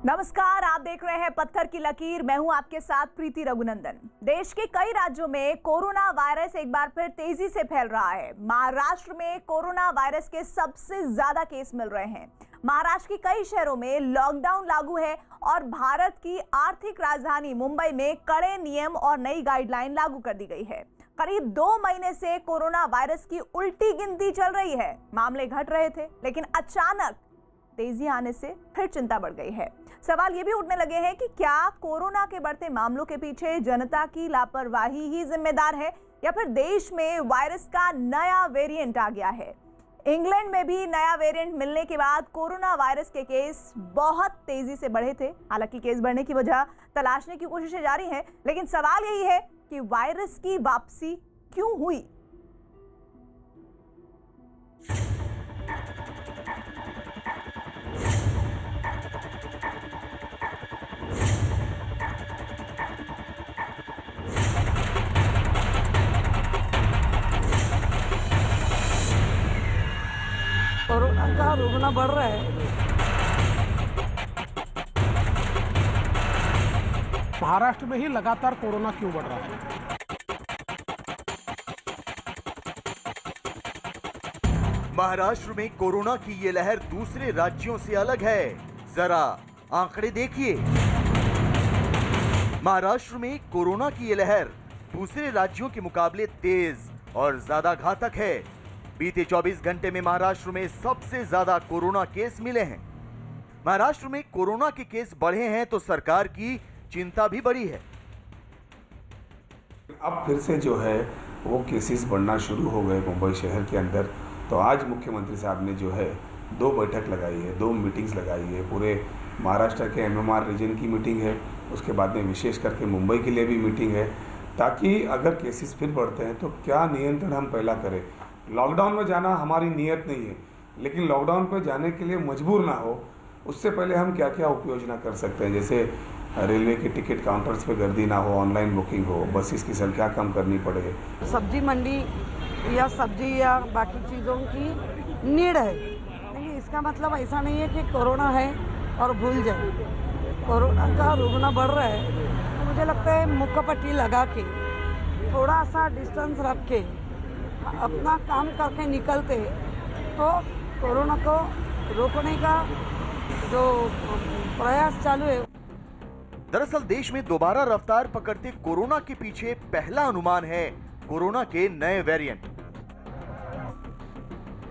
नमस्कार, आप देख रहे हैं पत्थर की लकीर। मैं हूं आपके साथ प्रीति रघुनंदन। देश के कई राज्यों में कोरोना वायरस एक बार फिर तेजी से फैल रहा है। महाराष्ट्र में कोरोना वायरस के सबसे ज्यादा केस मिल रहे हैं। महाराष्ट्र के कई शहरों में लॉकडाउन लागू है और भारत की आर्थिक राजधानी मुंबई में कड़े नियम और नई गाइडलाइन लागू कर दी गई है। करीब 2 महीने से कोरोना वायरस की उल्टी गिनती चल रही है। मामले घट रहे थे, लेकिन अचानक तेजी आने से फिर चिंता बढ़ गई है। सवाल ये भी उठने लगे हैं कि क्या कोरोना के बढ़ते मामलों के पीछे जनता की लापरवाही ही जिम्मेदार है या फिर देश में वायरस का नया वेरिएंट आ गया है। इंग्लैंड में भी नया वेरिएंट मिलने के बाद कोरोना वायरस के केस बहुत तेजी से बढ़े थे। हालांकि केस बढ़ने की वजह तलाशने की कोशिशें जारी हैं, लेकिन सवाल यही है कि वायरस की वापसी क्यों हुई। कोरोना का रुग्ण बढ़ रहा है। महाराष्ट्र में ही लगातार कोरोना क्यों बढ़ रहा है? महाराष्ट्र में कोरोना की ये लहर दूसरे राज्यों से अलग है। जरा आंकड़े देखिए। महाराष्ट्र में कोरोना की ये लहर दूसरे राज्यों के मुकाबले तेज और ज्यादा घातक है। बीते 24 घंटे में महाराष्ट्र में सबसे ज्यादा कोरोना केस मिले हैं। महाराष्ट्र में कोरोना के केस बढ़े हैं तो सरकार की चिंता भी बढ़ी है। अब फिर से जो है वो केसेस बढ़ना शुरू हो गए मुंबई शहर के अंदर। तो आज मुख्यमंत्री साहब ने जो है 2 बैठक लगाई है, 2 मीटिंग्स लगाई है। पूरे महाराष्ट्र के MMR रीजन की मीटिंग है, उसके बाद में विशेष करके मुंबई के लिए भी मीटिंग है, ताकि अगर केसेस फिर बढ़ते हैं तो क्या नियंत्रण हम पहला करें। लॉकडाउन में जाना हमारी नीयत नहीं है, लेकिन लॉकडाउन पर जाने के लिए मजबूर ना हो उससे पहले हम क्या क्या उपयोजना कर सकते हैं। जैसे रेलवे के टिकट काउंटर्स पे गर्दी ना हो, ऑनलाइन बुकिंग हो, बसेस की संख्या कम करनी पड़े। सब्जी मंडी या सब्जी या बाकी चीज़ों की नीड है, लेकिन इसका मतलब ऐसा नहीं है कि कोरोना है और भूल जाए। कोरोना का रुग्ण बढ़ रहा है तो मुझे लगता है मुक्कापट्टी लगा के थोड़ा सा डिस्टेंस रख के अपना काम करके निकलते तो कोरोना को रोकने का जो प्रयास चालू है। दरअसल देश में दोबारा रफ्तार पकड़ते कोरोना के पीछे पहला अनुमान है कोरोना के नए वेरिएंट।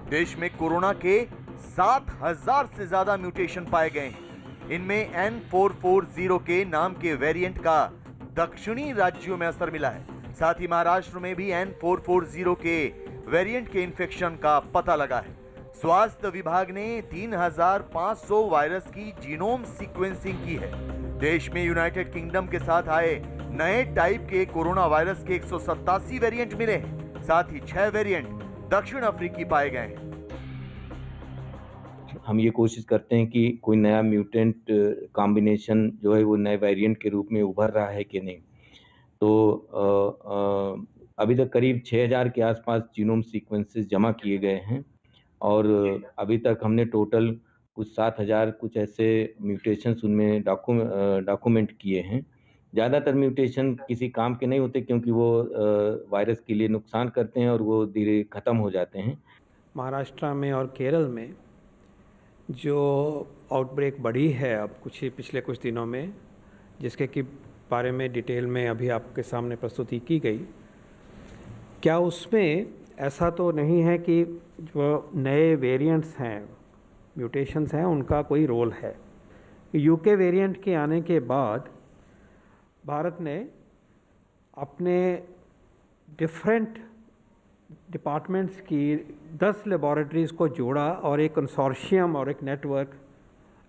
देश में कोरोना के 7,000 से ज्यादा म्यूटेशन पाए गए हैं। इनमें N440 के नाम के वेरिएंट का दक्षिणी राज्यों में असर मिला है। साथ ही महाराष्ट्र में भी N440 के वेरिएंट के इन्फेक्शन का पता लगा है। स्वास्थ्य विभाग ने 3,500 वायरस की जीनोम सीक्वेंसिंग की है। देश में यूनाइटेड किंगडम के साथ आए नए टाइप के कोरोना वायरस के 187 वेरिएंट मिले हैं। साथ ही 6 वेरिएंट दक्षिण अफ्रीकी पाए गए हैं। हम ये कोशिश करते हैं कि कोई नया म्यूटेंट कॉम्बिनेशन जो है वो नए वेरिएंट के रूप में उभर रहा है कि नहीं। तो अभी तक करीब 6,000 के आसपास जीनोम सीक्वेंसेस जमा किए गए हैं और अभी तक हमने टोटल कुछ 7,000 कुछ ऐसे म्यूटेशंस उनमें डॉक्यूमेंट किए हैं। ज़्यादातर म्यूटेशन किसी काम के नहीं होते क्योंकि वो वायरस के लिए नुकसान करते हैं और वो धीरे ख़त्म हो जाते हैं। महाराष्ट्र में और केरल में जो आउटब्रेक बढ़ी है अब पिछले कुछ दिनों में, जिसके कि बारे में डिटेल में अभी आपके सामने प्रस्तुति की गई, क्या उसमें ऐसा तो नहीं है कि जो नए वेरिएंट्स हैं, म्यूटेशंस हैं, उनका कोई रोल है? यूके वेरिएंट के आने के बाद भारत ने अपने डिफरेंट डिपार्टमेंट्स की 10 लेबॉरेटरीज़ को जोड़ा और एक कंसोर्शियम और एक नेटवर्क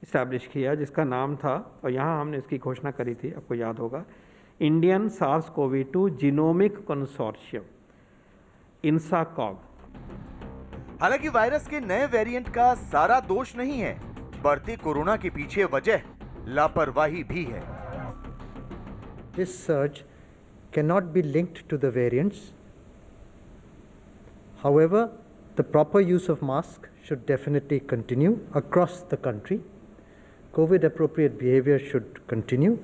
इस्टेब्लिश किया जिसका नाम था, और यहाँ हमने इसकी घोषणा करी थी, आपको याद होगा, Indian SARS-CoV-2 genomic consortium, INSACOG। हालांकि वायरस के नए वेरिएंट का सारा दोष नहीं है। बढ़ते कोरोना के पीछे वजह लापरवाही भी है। This surge cannot be linked to the variants. However, the proper use of masks should definitely continue across the country. COVID-appropriate behavior should continue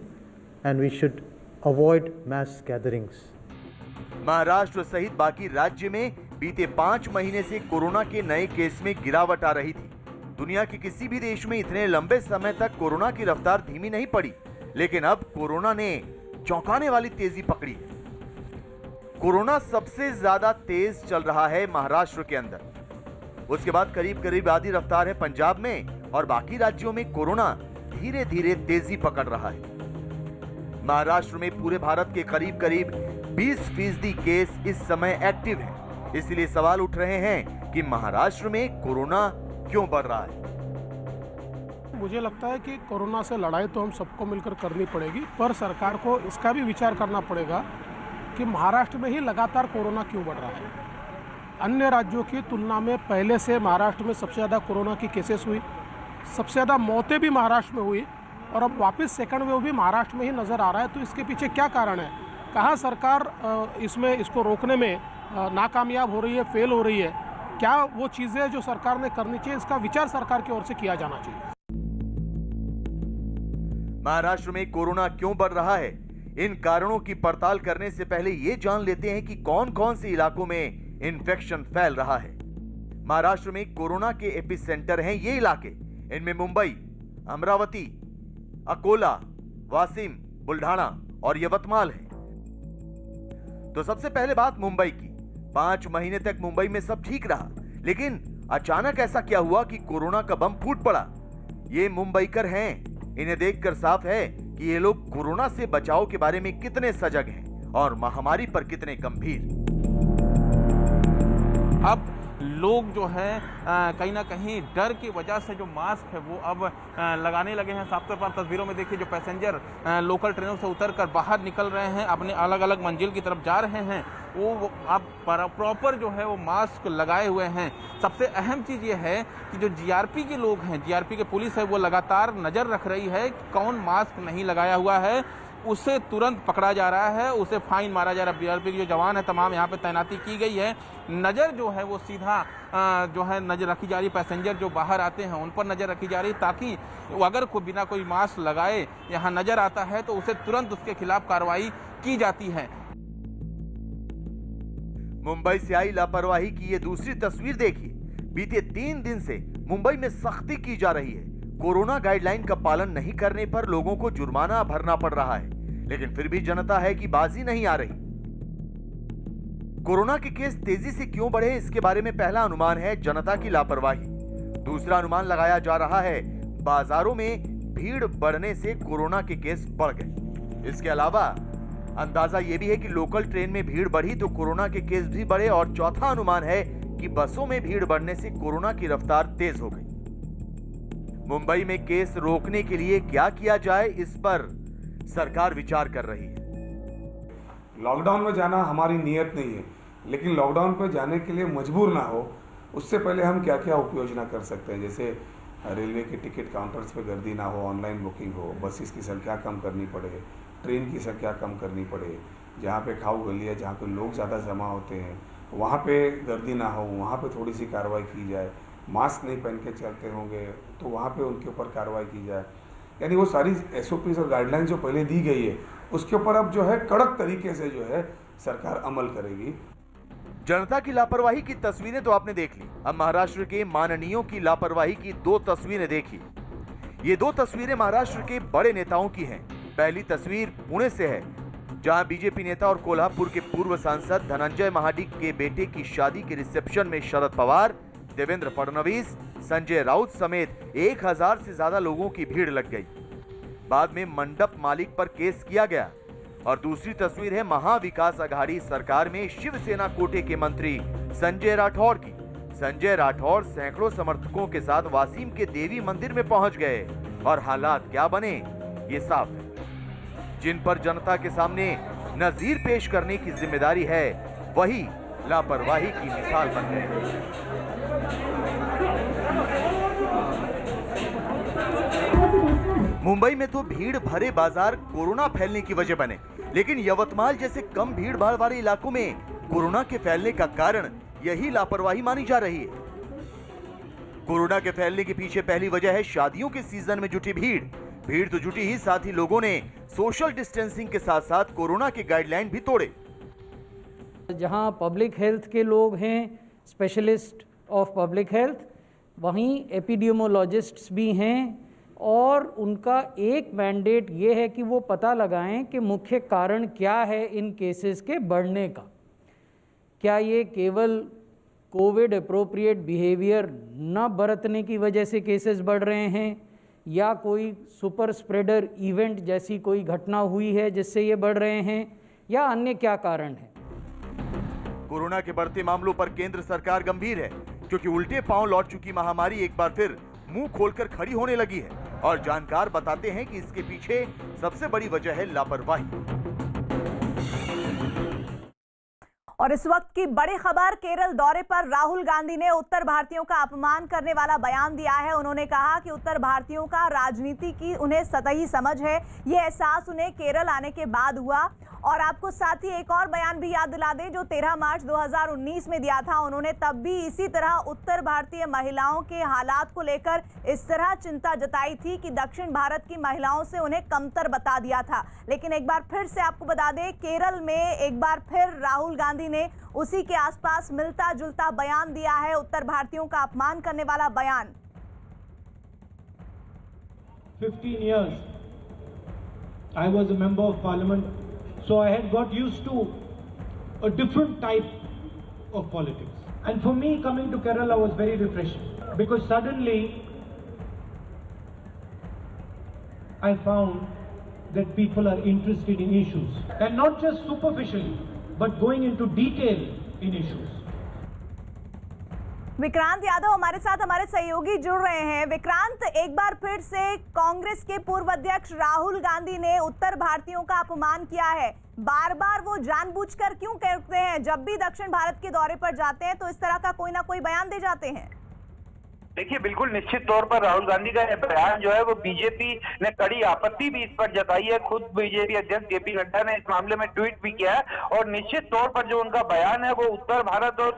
and we should avoid mass gatherings. Maharashtra सहित बाकी राज्य में बीते 5 महीने से कोरोना के नए case में गिरावट आ रही थी। दुनिया के किसी भी देश में इतने लंबे समय तक कोरोना की रफ्तार धीमी नहीं पड़ी, लेकिन अब कोरोना ने चौंकाने वाली तेजी पकड़ी है। कोरोना सबसे ज्यादा तेज चल रहा है महाराष्ट्र के अंदर, उसके बाद करीब आधी रफ्तार है पंजाब में और बाकी राज्यों में कोरोना धीरे धीरे तेजी पकड़ रहा है। महाराष्ट्र में पूरे भारत के करीब 20% केस इस समय एक्टिव है। इसलिए सवाल उठ रहे हैं कि महाराष्ट्र में कोरोना क्यों बढ़ रहा है। मुझे लगता है कि कोरोना से लड़ाई तो हम सबको मिलकर करनी पड़ेगी, पर सरकार को इसका भी विचार करना पड़ेगा कि महाराष्ट्र में ही लगातार कोरोना क्यों बढ़ रहा है। अन्य राज्यों की तुलना में पहले से महाराष्ट्र में सबसे ज़्यादा कोरोना की केसेस हुई, सबसे ज़्यादा मौतें भी महाराष्ट्र में हुई और अब वापस सेकंड वेव भी महाराष्ट्र में ही नज़र आ रहा है। तो इसके पीछे क्या कारण है? कहाँ सरकार इसको रोकने में नाकामयाब हो रही है, फेल हो रही है? क्या वो चीज़ें जो सरकार ने करनी चाहिए, इसका विचार सरकार की ओर से किया जाना चाहिए। महाराष्ट्र में कोरोना क्यों बढ़ रहा है, इन कारणों की पड़ताल करने से पहले ये जान लेते हैं कि कौन कौन से इलाकों में इन्फेक्शन फैल रहा है। महाराष्ट्र में कोरोना के एपिसेंटर हैं ये इलाके, इनमें मुंबई, अमरावती, अकोला, वाशिम, बुल्ढाना और यवतमाल है। तो सबसे पहले बात मुंबई की। 5 महीने तक मुंबई में सब ठीक रहा, लेकिन अचानक ऐसा क्या हुआ कि कोरोना का बम फूट पड़ा। ये मुंबईकर हैं, इन्हें देखकर साफ है कि ये लोग कोरोना से बचाव के बारे में कितने सजग हैं और महामारी पर कितने गंभीर। अब लोग जो है कहीं ना कहीं डर की वजह से जो मास्क है वो अब लगाने लगे हैं। साफ तौर पर तस्वीरों में देखिए, जो पैसेंजर लोकल ट्रेनों से उतरकर बाहर निकल रहे हैं, अपने अलग अलग मंजिल की तरफ जा रहे हैं, वो अब प्रॉपर जो है वो मास्क लगाए हुए हैं। सबसे अहम चीज़ ये है कि जो जीआरपी के लोग हैं, जीआरपी के पुलिस है, वो लगातार नज़र रख रही है कि कौन मास्क नहीं लगाया हुआ है उसे तुरंत पकड़ा जा रहा है, उसे फाइन मारा जा रहा है। बीआरपी के जो जवान है तमाम यहाँ पे तैनाती की गई है। नज़र जो है वो सीधा जो है नज़र रखी जा रही है, पैसेंजर जो बाहर आते हैं उन पर नज़र रखी जा रही है, ताकि अगर कोई बिना कोई मास्क लगाए यहाँ नज़र आता है तो उसे तुरंत उसके खिलाफ कार्रवाई की जाती है। मुंबई से आई लापरवाही की ये दूसरी तस्वीर देखिए। बीते 3 दिन से मुंबई में सख्ती की जा रही है। कोरोना गाइडलाइन का पालन नहीं करने पर लोगों को जुर्माना भरना पड़ रहा है, लेकिन फिर भी जनता है कि बाजी नहीं आ रही। कोरोना के केस तेजी से क्यों बढ़े, इसके बारे में पहला अनुमान है जनता की लापरवाही। दूसरा अनुमान लगाया जा रहा है बाजारों में भीड़ बढ़ने से कोरोना के केस बढ़ गए। इसके अलावा अंदाजा यह भी है कि लोकल ट्रेन में भीड़ बढ़ी तो कोरोना के केस भी बढ़े। और चौथा अनुमान है कि बसों में भीड़ बढ़ने से कोरोना की रफ्तार तेज हो गई। मुंबई में केस रोकने के लिए क्या किया जाए, इस पर सरकार विचार कर रही है। लॉकडाउन में जाना हमारी नीयत नहीं है, लेकिन लॉकडाउन पर जाने के लिए मजबूर ना हो उससे पहले हम क्या क्या उपयोजना कर सकते हैं। जैसे रेलवे के टिकट काउंटर्स पे गर्दी ना हो, ऑनलाइन बुकिंग हो, बसेस की संख्या कम करनी पड़े, ट्रेन की संख्या कम करनी पड़े, जहाँ पे खाऊ गली है, जहाँ पे लोग ज़्यादा जमा होते हैं वहाँ पे गर्दी ना हो, वहाँ पे थोड़ी सी कार्रवाई की जाए। मास्क नहीं पहन के चलते होंगे तो वहाँ पे उनके ऊपर कार्रवाई की जाए। यानी वो सारी SOPs और गाइडलाइंस जो पहले दी गई है उसके ऊपर अब जो है कड़क तरीके से जो है सरकार अमल करेगी। जनता की लापरवाही की तस्वीरें तो आपने देख ली, अब महाराष्ट्र के माननीयों की लापरवाही की 2 तस्वीरें देखिए। ये 2 तस्वीरें महाराष्ट्र के बड़े नेताओं की हैं। पहली तस्वीर पुणे से है, जहां बीजेपी नेता और कोल्हापुर के पूर्व सांसद धनंजय महाडिक के बेटे की शादी के रिसेप्शन में शरद पवार, देवेंद्र फडणवीस, संजय राउत समेत 1000 से ज्यादा लोगों की भीड़ लग गई। बाद में मंडप मालिक पर केस किया गया। और दूसरी तस्वीर है महाविकास आघाड़ी सरकार में शिवसेना कोटे के मंत्री संजय राठौर की। संजय राठौर सैकड़ों समर्थकों के साथ वासिम के देवी मंदिर में पहुंच गए और हालात क्या बने ये साफ है। जिन पर जनता के सामने नजीर पेश करने की जिम्मेदारी है वही लापरवाही की मिसाल बन गए। मुंबई में तो भीड़ भरे बाजार कोरोना फैलने की वजह बने, लेकिन यवतमाल जैसे कम भीड़ भाड़ वाले इलाकों में कोरोना के फैलने का कारण यही लापरवाही मानी जा रही है। कोरोना के फैलने के पीछे पहली वजह है शादियों के सीजन में जुटी भीड़ तो जुटी ही, साथ ही लोगों ने सोशल डिस्टेंसिंग के साथ साथ कोरोना के गाइडलाइन भी तोड़े। जहां पब्लिक हेल्थ के लोग हैं, स्पेशलिस्ट ऑफ पब्लिक हेल्थ, वहीं एपिडेमियोलॉजिस्ट्स भी हैं और उनका एक मैंडेट ये है कि वो पता लगाएं कि मुख्य कारण क्या है इन केसेस के बढ़ने का। क्या ये केवल कोविड अप्रोप्रिएट बिहेवियर न बरतने की वजह से केसेस बढ़ रहे हैं या कोई सुपर स्प्रेडर इवेंट जैसी कोई घटना हुई है जिससे ये बढ़ रहे हैं या अन्य क्या कारण है। कोरोना के बढ़ते मामलों पर केंद्र सरकार गंभीर है क्योंकि उल्टे पांव लौट चुकी महामारी एक बार फिर मुंह खोलकर खड़ी होने लगी है और जानकार बताते हैं कि इसके पीछे सबसे बड़ी वजह है लापरवाही। और इस वक्त की बड़ी खबर, केरल दौरे पर राहुल गांधी ने उत्तर भारतीयों का अपमान करने वाला बयान दिया है। उन्होंने कहा कि उत्तर भारतीयों का राजनीति की उन्हें सतही समझ है, ये एहसास उन्हें केरल आने के बाद हुआ। और आपको साथ ही एक और बयान भी याद दिला दें जो 13 मार्च 2019 में दिया था। उन्होंने तब भी इसी तरह उत्तर भारतीय महिलाओं के हालात को लेकर इस तरह चिंता जताई थी कि दक्षिण भारत की महिलाओं से उन्हें कमतर बता दिया था। लेकिन एक बार फिर से आपको बता दें, केरल में एक बार फिर राहुल गांधी ने उसी के आसपास मिलता जुलता बयान दिया है, उत्तर भारतीयों का अपमान करने वाला बयान। 15 years I was a member of parliament, so I had got used to a different type of politics. And for me, coming to Kerala was very refreshing because suddenly I found that people are interested in issues and not just superficially, but going into detail in issues. Vikrant Yadav हमारे साथ हमारे सहयोगी जुड़ रहे हैं। विक्रांत, एक बार फिर से कांग्रेस के पूर्व अध्यक्ष राहुल गांधी ने उत्तर भारतीयों का अपमान किया है। बार बार वो जानबूझकर क्यों करते हैं? जब भी दक्षिण भारत के दौरे पर जाते हैं तो इस तरह का कोई ना कोई बयान दे जाते हैं। देखिए, बिल्कुल निश्चित तौर पर राहुल गांधी का यह बयान जो है वो बीजेपी ने कड़ी आपत्ति भी इस पर जताई है। खुद बीजेपी अध्यक्ष जेपी नड्डा ने इस मामले में ट्वीट भी किया है और निश्चित तौर पर जो उनका बयान है वो उत्तर भारत और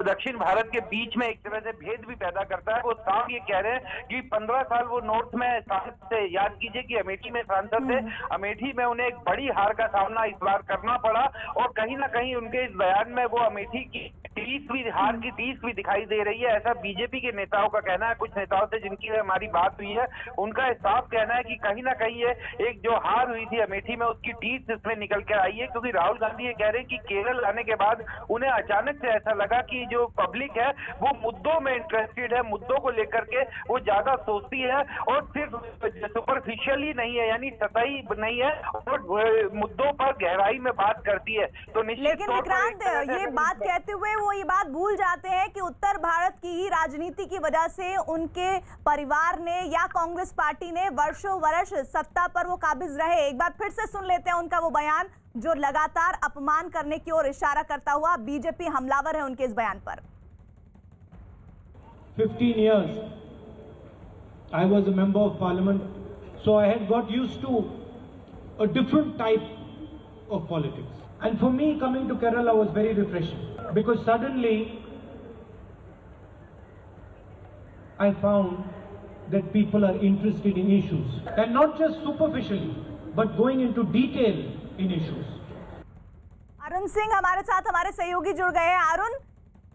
दक्षिण भारत के बीच में एक तरह से भेद भी पैदा करता है। वो साफ ये कह रहे हैं कि 15 साल वो नॉर्थ में सांसद थे, याद कीजिए कि अमेठी में सांसद थे, अमेठी में उन्हें एक बड़ी हार का सामना इस बार करना पड़ा और कहीं ना कहीं उनके इस बयान में वो अमेठी की हार की टीस भी दिखाई दे रही है, ऐसा बीजेपी के नेताओं का कहना है। कुछ नेताओं से जिनकी हमारी बात हुई है उनका साफ कहना है कि कहीं ना कहीं ये एक जो हार हुई थी अमेठी में उसकी टीस इसमें निकल कर आई है, क्योंकि राहुल गांधी ये कह रहे हैं कि केरल आने के बाद उन्हें अचानक से ऐसा लगा कि जो पब्लिक है वो मुद्दों में इंटरेस्टेड है, मुद्दों को लेकर के वो ज्यादा सोचती है और सिर्फ सुपरफिशियली नहीं है, यानी सतही नहीं है और मुद्दों पर गहराई में बात करती है। तो लेकिन विक्रांत, ये बात कहते हुए वो ये बात भूल जाते हैं कि उत्तर भारत की ही राजनीति की वजह से उनके परिवार ने या कांग्रेस पार्टी ने वर्षों वर्ष सत्ता पर वो काबिज रहे। एक बार फिर से सुन लेते हैं उनका वो बयान जो लगातार अपमान करने की ओर इशारा करता हुआ बीजेपी हमलावर है उनके इस बयान पर। 15 years I was a member of parliament, so I had got used to a different type of politics. And for me, coming to Kerala was very refreshing because suddenly I found that people are interested in issues and not just superficially, but going into detail in issues. Arun Singh हमारे साथ हमारे सहयोगी जुड़ गए हैं। अरुण,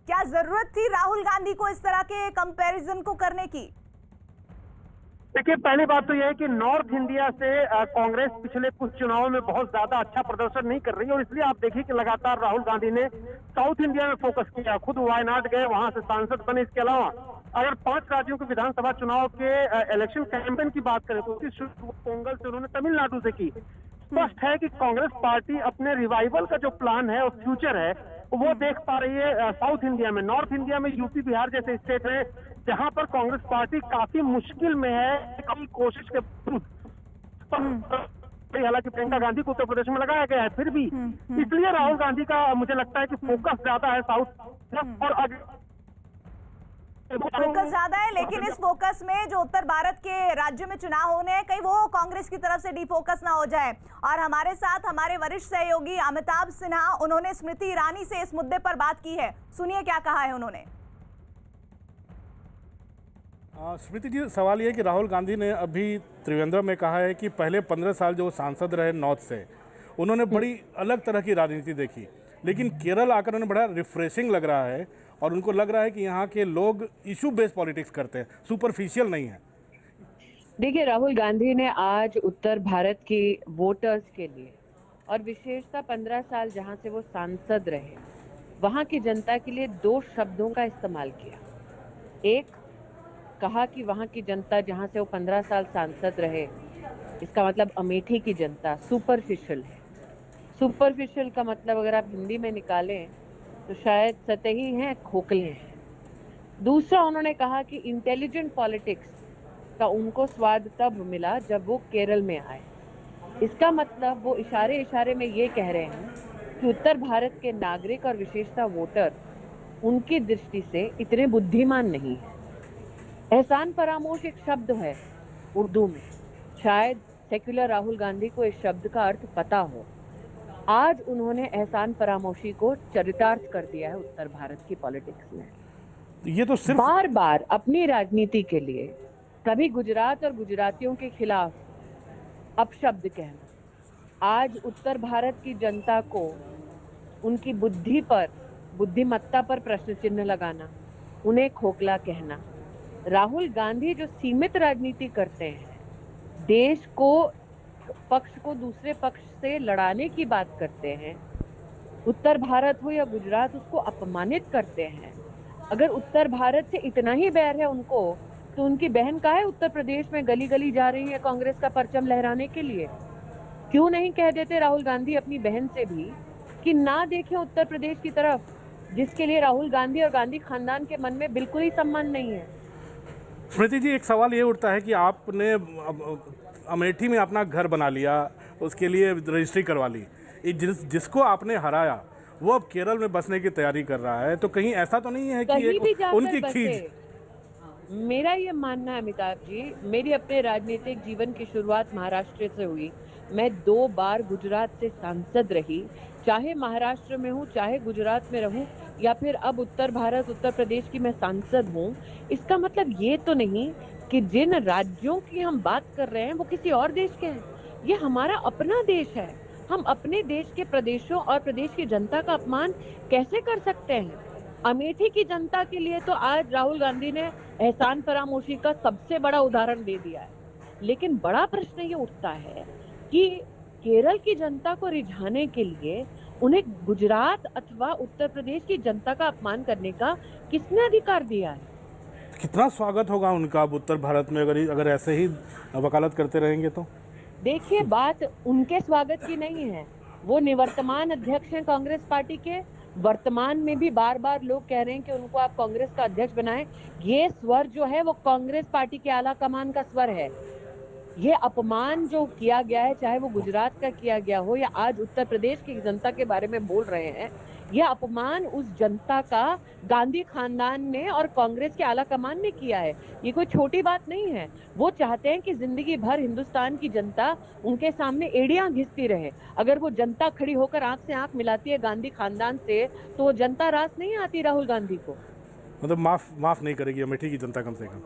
क्या जरूरत थी राहुल गांधी को इस तरह के कंपैरिजन को करने की? देखिए, पहली बात तो यह है कि नॉर्थ इंडिया से कांग्रेस पिछले कुछ चुनावों में बहुत ज्यादा अच्छा प्रदर्शन नहीं कर रही और इसलिए आप देखिए कि लगातार राहुल गांधी ने साउथ इंडिया में फोकस किया। खुद वायनाड गए, वहां से सांसद बने। इसके अलावा अगर 5 राज्यों के विधानसभा चुनाव के इलेक्शन कैंपेन की बात करें तो उसकी शुरुआत पोंगल से उन्होंने तमिलनाडु से की। स्पष्ट है कि कांग्रेस पार्टी अपने रिवाइवल का जो प्लान है और फ्यूचर है वो देख पा रही है साउथ इंडिया में। नॉर्थ इंडिया में यूपी बिहार जैसे स्टेट है जहां पर कांग्रेस पार्टी काफी मुश्किल में है, काफी कोशिश के हालांकि प्रियंका गांधी को उत्तर प्रदेश में लगाया गया है, फिर भी इसलिए राहुल गांधी का मुझे लगता है कि फोकस ज्यादा है साउथ और फोकस ज्यादा है। लेकिन इस फोकस में जो उत्तर भारत के राज्यों में चुनाव होने हैं, कहीं वो कांग्रेस की तरफ से डिफोकस ना हो जाए। और हमारे साथ हमारे वरिष्ठ सहयोगी अमिताभ सिन्हा, उन्होंने स्मृति ईरानी से इस मुद्दे पर बात की है। सुनिए क्या कहा है उन्होंने। स्मृति जी, सवाल ये है कि राहुल गांधी ने अभी त्रिवेंद्रम में कहा है कि पहले 15 साल जो सांसद रहे नॉर्थ से, उन्होंने बड़ी अलग तरह की राजनीति देखी, लेकिन केरल आकर उन्हें बड़ा रिफ्रेशिंग लग रहा है और उनको लग रहा है कि यहाँ के लोग इशू बेस्ड पॉलिटिक्स करते हैं, सुपरफिशियल नहीं है। देखिए, राहुल गांधी ने आज उत्तर भारत की वोटर्स के लिए और विशेषतः 15 साल जहां से वो सांसद रहे, वहां की जनता के लिए 2 शब्दों का इस्तेमाल किया। एक, कहा कि वहां की जनता जहां से वो 15 साल सांसद रहे, इसका मतलब अमेठी की जनता सुपरफिशियल है। सुपरफिशियल का मतलब अगर आप हिंदी में निकालें तो शायद सतही हैं, खोखले हैं। दूसरा, उन्होंने कहा कि इंटेलिजेंट पॉलिटिक्स का उनको स्वाद तब मिला जब वो केरल में आए। इसका मतलब वो इशारे में ये कह रहे हैं कि उत्तर भारत के नागरिक और विशेषतः वोटर उनकी दृष्टि से इतने बुद्धिमान नहीं है। एहसान फरामोश एक शब्द है उर्दू में, शायद सेक्युलर राहुल गांधी को इस शब्द का अर्थ पता हो। आज उन्होंने एहसान फरामोशी को चरितार्थ कर दिया है उत्तर भारत की पॉलिटिक्स में। ये तो सिर्फ बार बार अपनी राजनीति के लिए कभी गुजरात और गुजरातियों के खिलाफ अपशब्द कहना, आज उत्तर भारत की जनता को उनकी बुद्धिमत्ता पर प्रश्न चिन्ह लगाना, उन्हें खोखला कहना। राहुल गांधी जो सीमित राजनीति करते हैं, देश को पक्ष को दूसरे पक्ष से लड़ाने की बात करते हैं, उत्तर भारत हो या गुजरात उसको अपमानित करते हैं। अगर उत्तर भारत से इतना ही बैर है उनको, तो उनकी बहन कहाँ है उत्तर प्रदेश में गली गली जा रही है कांग्रेस का परचम लहराने के लिए? क्यों नहीं कह देते राहुल गांधी अपनी बहन से भी कि ना देखें उत्तर प्रदेश की तरफ, जिसके लिए राहुल गांधी और गांधी खानदान के मन में बिल्कुल ही सम्मान नहीं है। स्मृति जी, एक सवाल ये उठता है कि आपने अमेठी में अपना घर बना लिया, उसके लिए रजिस्ट्री करवा ली, जिसको आपने हराया वो अब केरल में बसने की तैयारी कर रहा है, तो कहीं ऐसा तो नहीं है कि उनकी खींच? मेरा ये मानना है अमिताभ जी, मेरी अपने राजनीतिक जीवन की शुरुआत महाराष्ट्र से हुई। मैं 2 बार गुजरात से सांसद रही, चाहे महाराष्ट्र में हूँ, चाहे गुजरात में रहूँ, या फिर अब उत्तर भारत उत्तर प्रदेश की मैं सांसद हूँ। इसका मतलब ये तो नहीं कि जिन राज्यों की हम बात कर रहे हैं वो किसी और देश के हैं। ये हमारा अपना देश है। हम अपने देश के प्रदेशों और प्रदेश की जनता का अपमान कैसे कर सकते हैं? अमेठी की जनता के लिए तो आज राहुल गांधी ने एहसान फरामोशी का सबसे बड़ा उदाहरण दे दिया है। लेकिन बड़ा प्रश्न ये उठता है कि केरल की जनता को रिझाने के लिए उन्हें गुजरात अथवा उत्तर प्रदेश की जनता का अपमान करने का किसने अधिकार दिया है? कितना स्वागत होगा उनका अब उत्तर भारत में अगर ऐसे ही वकालत करते रहेंगे तो? देखिए, बात उनके स्वागत की नहीं है। वो निवर्तमान अध्यक्ष हैं कांग्रेस पार्टी के। वर्तमान में भी बार बार लोग कह रहे हैं कि उनको आप कांग्रेस का अध्यक्ष बनाएं। ये स्वर जो है वो कांग्रेस पार्टी के आला कमान का स्वर है। ये अपमान जो किया गया है, चाहे वो गुजरात का किया गया हो या आज उत्तर प्रदेश की जनता के बारे में बोल रहे हैं, यह अपमान उस जनता का गांधी खानदान ने और कांग्रेस के आला कमान ने किया है। ये कोई छोटी बात नहीं है। वो चाहते हैं कि जिंदगी भर हिंदुस्तान की जनता उनके सामने एड़ियां घिसती रहे। अगर वो जनता खड़ी होकर आंख से आंख मिलाती है गांधी खानदान से, तो वो जनता रास नहीं आती राहुल गांधी को। मतलब माफ नहीं करेगी अमेठी की जनता कम से कम?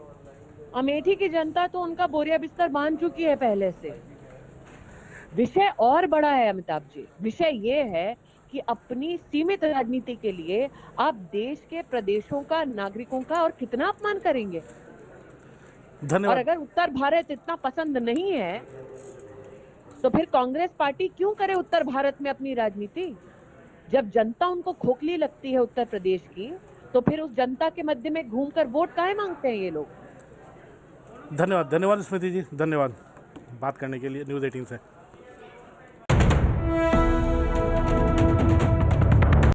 अमेठी की जनता तो उनका बोरिया बिस्तर बांध चुकी है पहले से। विषय और बड़ा है अमिताभ जी। विषय ये है कि अपनी सीमित राजनीति के लिए आप देश के प्रदेशों का, नागरिकों का और कितना अपमान करेंगे? धन्यवाद। और अगर उत्तर भारत इतना पसंद नहीं है तो फिर कांग्रेस पार्टी क्यों करे उत्तर भारत में अपनी राजनीति? जब जनता उनको खोखली लगती है उत्तर प्रदेश की, तो फिर उस जनता के मध्य में घूमकर वोट काहे मांगते हैं ये लोग? धन्यवाद स्मृति जी, धन्यवाद बात करने के लिए न्यूज़ 18 से।